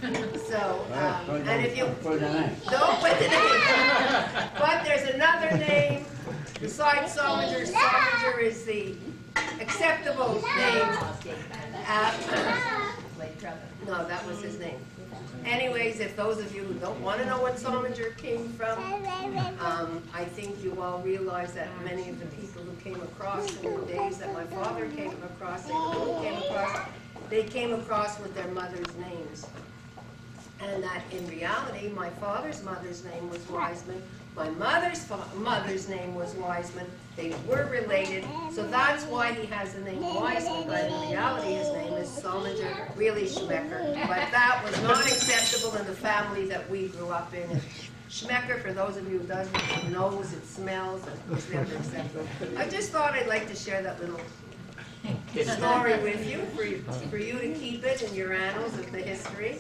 So, and if you don't put the name, but there's another name besides Sominger. Sominger is the acceptable name. No, that was his name. Anyways, if those of you who don't want to know what Sominger came from, I think you all realize that many of the people who came across in the days that my father came across, they came across with their mother's names. And that in reality, my father's mother's name was Wiseman. My mother's name was Wiseman. They were related, so that's why he has the name Wiseman. But in reality, his name is Sominger, really Schmecker. But that was not acceptable in the family that we grew up in. Schmecker, for those of you who doesn't know, it smells, and it's never acceptable. I just thought I'd like to share that little story with you, for you to keep it in your annals of the history.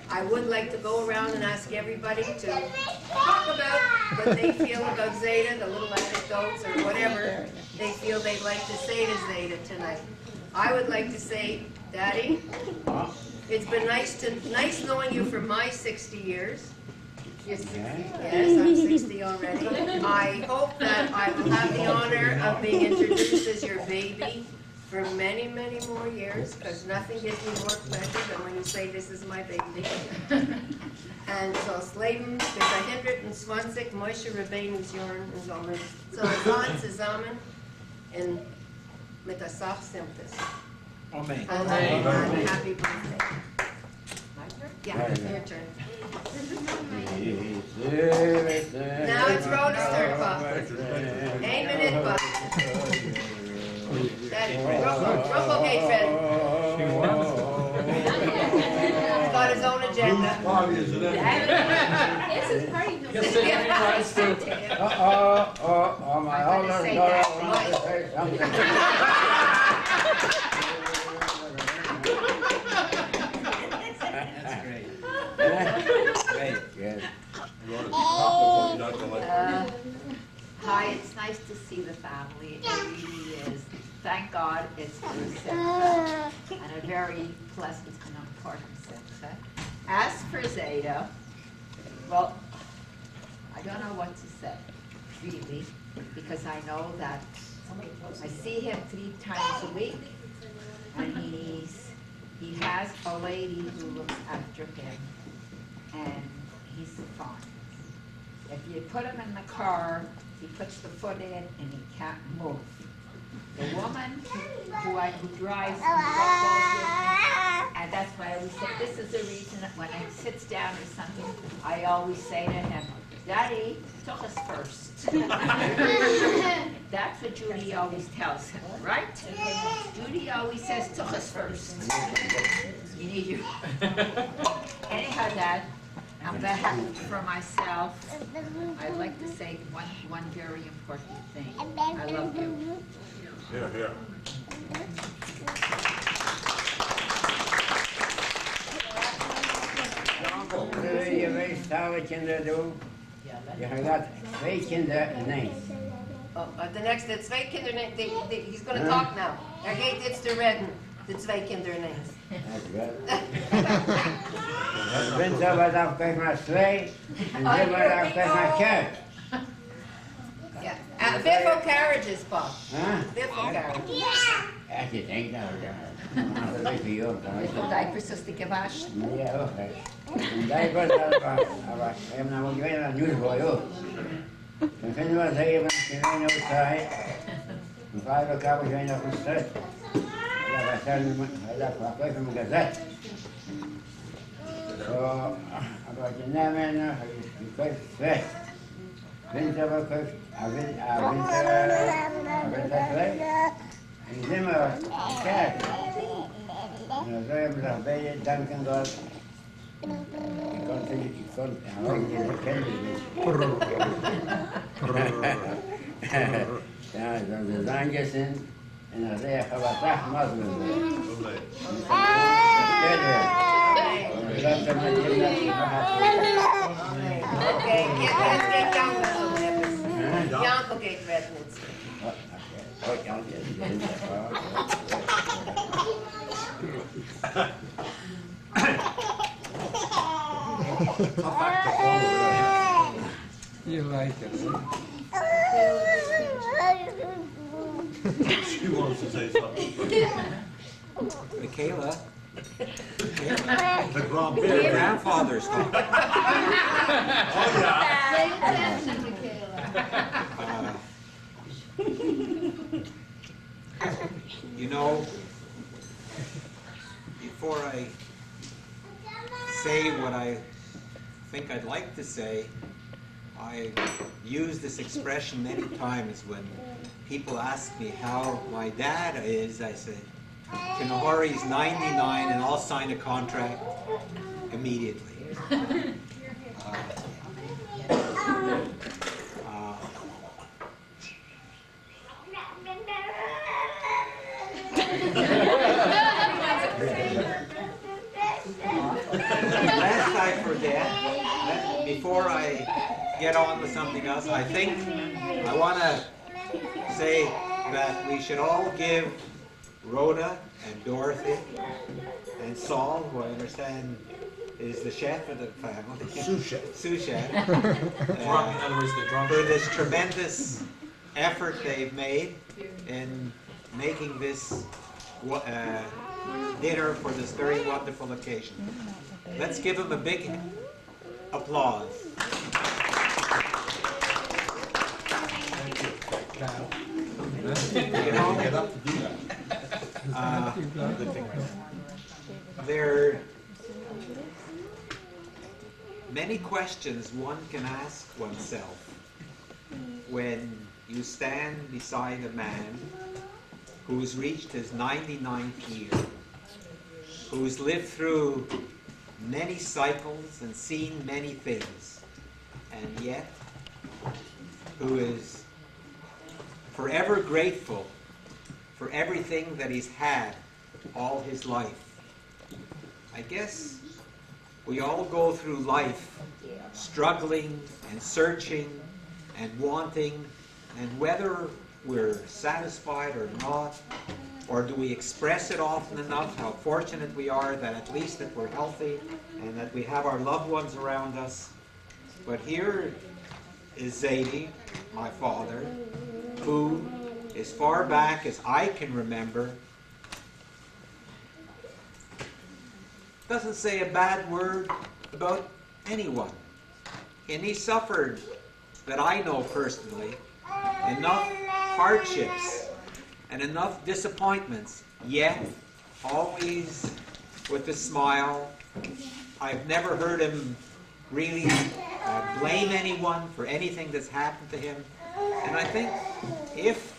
I would like to go around and ask everybody to talk about what they feel about Zadie, the little anecdotes or whatever they feel they'd like to say to Zadie tonight. I would like to say, Daddy, it's been nice knowing you for my 60 years. Yes, I'm 60 already. I hope that I will have the honor of being introduced as your baby for many, many more years, because nothing gives me more pleasure than when you say, this is my baby. And zoals Leben bis 120 Moshe Rabbeinu's Jahren in Sommer. So wir waren zusammen in, mit der Sach Simtes. Amen. And happy birthday. My turn? Yeah, your turn. Now it's Rhoda's turn, Bob. 1 minute, Bob. Rumble Gate Fred. He's got his own agenda. This is party. My older daughter wants to say something. That's great. Great, yes. Hi, it's nice to see the family. It really is. Thank God it's for Simcha, and a very pleasant and important Simcha. As for Zadie, well, I don't know what to say, really, because I know that I see him 3 times a week, and he has a lady who looks after him, and he's fine. If you put him in the car, he puts the foot in and he can't move. The woman who drives and and that's why I always say, this is the reason that when he sits down or something, I always say to him, Daddy, took us first. That's what Judy always tells him, right? Judy always says, took us first. You need you. Anyhow, Dad, on behalf for myself, I'd like to say one very important thing. I love you. Yeah, yeah. Je weet wat kinderen doen. Je gaat 2 kinderen ineens. The next, the 2 kinderen, he's going to talk now. Er geht jetzt der Reden, de 2 kinderen ineens. Ik ben zo wat af tegen maar 2 en zo wat af tegen maar 4. Yeah. Biffo carriages, Bob. Huh? Biffo carriages. Als je denkt nou, dat weet je ook. De diapers is te gewaschen. Ja, ook. En diapers, maar we hebben nou ook weer een nieuwsboy ook. Dan kunnen we zeggen, want je weet nog tijd. Een 5 elkaar zijn nog gesteld. Ja, wij zijn dat even met gezet. Zo, wat je nemen, je krijgt weg. Winter wel krijgt, winter weg. En je nimmer kijken. En dan zou je me nog bij je danken dat ik kon, en ook niet herkennen. Ja, dan de zangjes in en dan zeg je wat dag mazelen. Okay, jetzt geht Janko so etwas. Janko geht Reden jetzt. You like it. She wants to say something. Michaela, The grand your grandfather's talking. Oh, yeah. Say attention, Michaela. You know, before I say what I think I'd like to say, I use this expression many times when people ask me how my dad is. I say, Kinahori's 99 and I'll sign a contract immediately. Lest I forget, before I get on to something else, I think I want to say that we should all give Rhoda and Dorothy and Saul, who I understand is the chef of the family, sous chef, In other words, the drunk for this tremendous effort they've made in making this dinner for this very wonderful occasion. Let's give them a big applause. You know, get up to do that. Good thing right now. there are many questions one can ask oneself when you stand beside a man who's reached his 99th year, who's lived through many cycles and seen many things, and yet who is forever grateful for everything that he's had all his life. I guess we all go through life struggling and searching and wanting, and whether we're satisfied or not, or do we express it often enough how fortunate we are that at least that we're healthy and that we have our loved ones around us. But here is Zadie, my father, who, as far back as I can remember, doesn't say a bad word about anyone. And he suffered, that I know personally, enough hardships and enough disappointments, yet always with a smile. I've never heard him really blame anyone for anything that's happened to him. And I think if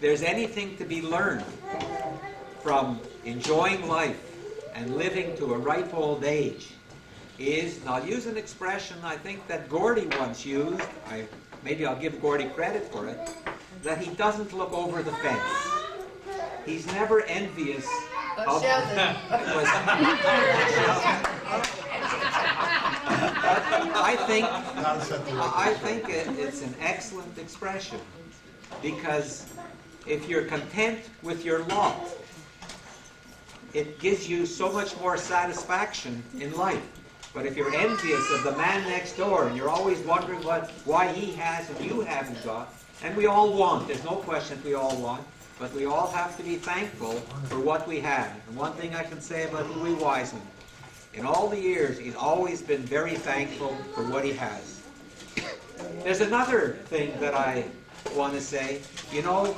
there's anything to be learned from enjoying life and living to a ripe old age, is, and I'll use an expression I think that Gordy once used, maybe I'll give Gordy credit for it, that he doesn't look over the fence. He's never envious of... Sheldon. I think it's an excellent expression, because if you're content with your lot, it gives you so much more satisfaction in life. But if you're envious of the man next door and you're always wondering why he has and you haven't got, and we all want, there's no question that we all want, but we all have to be thankful for what we have. And one thing I can say about Louis Wiseman, in all the years, he's always been very thankful for what he has. There's another thing that I want to say. You know,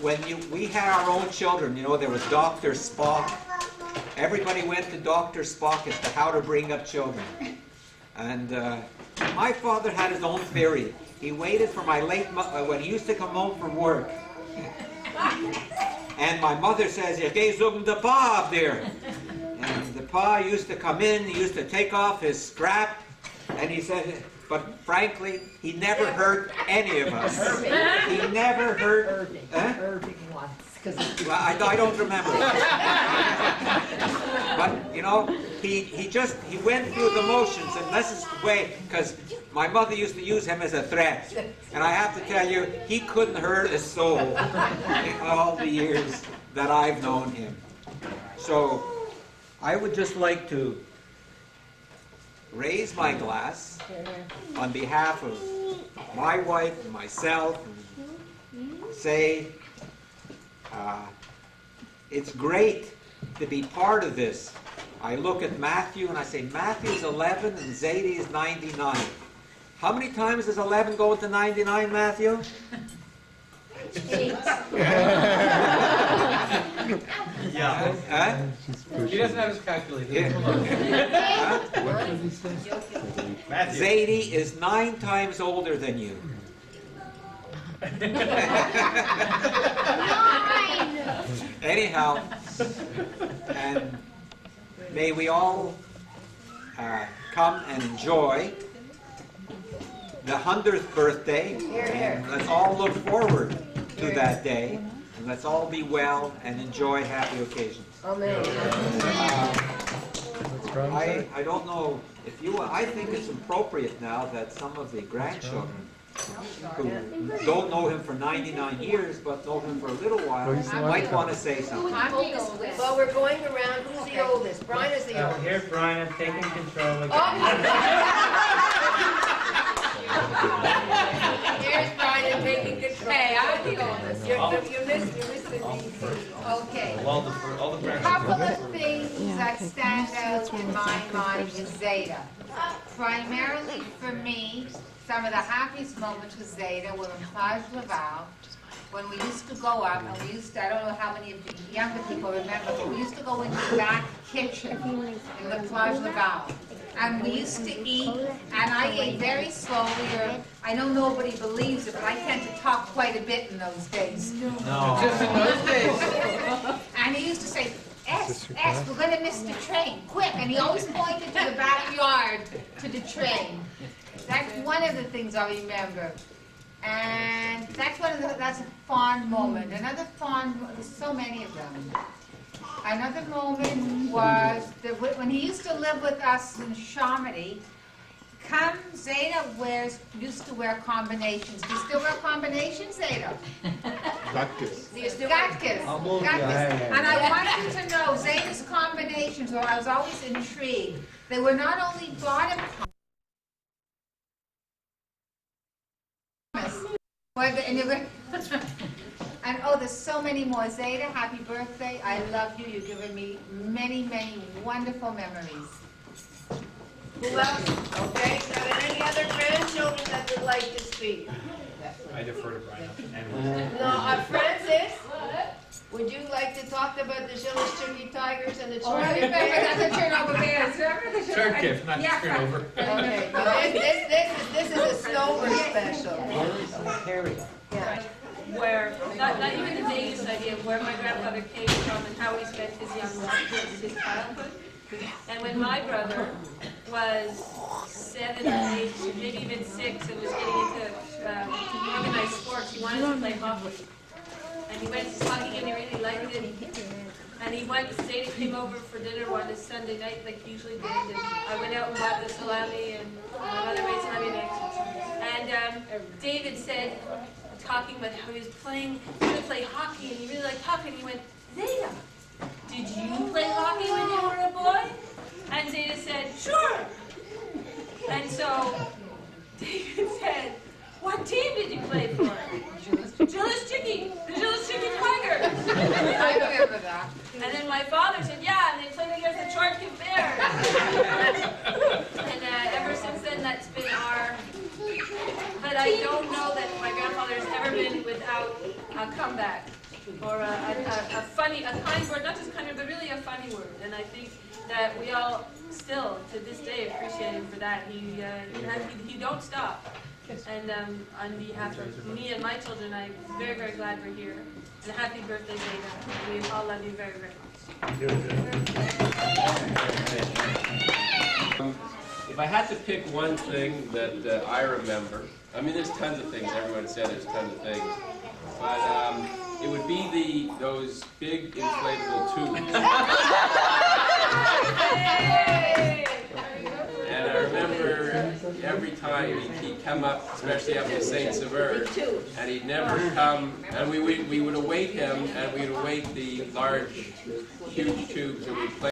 when we had our own children, you know, there was Dr. Spock. Everybody went to Dr. Spock as to how to bring up children. And my father had his own theory. He waited for my late mother, when he used to come home from work. And my mother says, "You gave something to Pa up there." And the Pa used to come in, he used to take off his strap, and he said, but frankly, he never hurt any of us. He never hurt... Irving once. Well, I don't remember. But, you know, he went through the motions, and this is the way, because my mother used to use him as a threat. And I have to tell you, he couldn't hurt a soul in all the years that I've known him. So, I would just like to raise my glass on behalf of my wife and myself and say, it's great to be part of this. I look at Matthew and I say, Matthew's 11 and Zadie is 99. How many times does 11 go into 99, Matthew? 8. Yeah. Huh? He doesn't have his calculator. Yeah. Huh? Matthew. Zadie is 9 times older than you. Anyhow, and may we all come and enjoy the 100th birthday, and let's all look forward to that day, and let's all be well and enjoy happy occasions. Amen. I don't know if you, I think it's appropriate now that some of the grandchildren who don't know him for 99 years but know him for a little while might want to say something. I'm the oldest. Well, we're going around. Who's the oldest? Brian is the oldest. Here's Brian taking control again. Here's Brian taking control. Hey, I'm the oldest. You missed the DC. Okay. All the A couple of things that stand out in my mind is Zeta. Primarily for me, some of the happiest moments with Zeta were in Plage Laval, when we used to go up, and we used to, I don't know how many of the younger people remember, but we used to go into the back kitchen in the Plage Laval. And we used to eat, and I ate very slowly, or I know nobody believes it, but I tend to talk quite a bit in those days. No. Just in those days. And he used to say, S, we're going to miss the train, quick. And he always pointed to the backyard, to the train. That's one of the things I remember. And that's a fond moment. Another fond, there's so many of them. Another moment was when he used to live with us in Chamonix. Zeta used to wear combinations. Do you still wear combinations, Zeta? Gatkes. And I want you to know, Zeta's combinations, I was always intrigued. They were not only bottom and oh, there's so many more. Zeta, happy birthday. I love you. You've given me many, many wonderful memories. Who else? Okay. Are there any other grandchildren that would like to speak? I defer to Brian. No, Francis, would you like to talk about the Chillish Tigers and the Oh, I remember that's the turnover bears. Remember the Turkish, not turnover. Okay, well, this is a snowbird special. Yeah. Where, not even the vaguest idea of where my grandfather came from and how he spent his young life, his childhood. And when my brother was 7 or 8, maybe even 6, and was getting into organized sports, he wanted to play hockey. And he went to hockey and he really liked it. And he went, Zadie came over for dinner one Sunday night, like he usually did. And I went out and bought the salami and my mother made salami next. And David said, talking about how he was going to play hockey, and he really liked hockey, and he went, Zeta, did you play hockey when you were a boy? And Zeta said, sure. And so David said, what team did you play for? Jillis Chicky, the Jillis Chicky Tigers. I remember that. And then my father said, yeah, and they played against the Chartkin Bears. And ever since then, that's been our... But I don't know that my grandfather has ever been without a comeback or a funny, a kind word, not just kind word, but really a funny word. And I think that we all still, to this day, appreciate him for that. He don't stop. And on behalf of me and my children, I'm very, very glad we're here. And happy birthday, Zeta. We all love you very, very much. If I had to pick one thing that I remember, I mean, there's tons of things. Everyone said there's tons of things, but it would be those big inflatable tubes. And I remember every time he'd come up, especially up to Saint Sever, and he'd never come, and we would await him, and we'd await the large, huge tubes, and we'd play.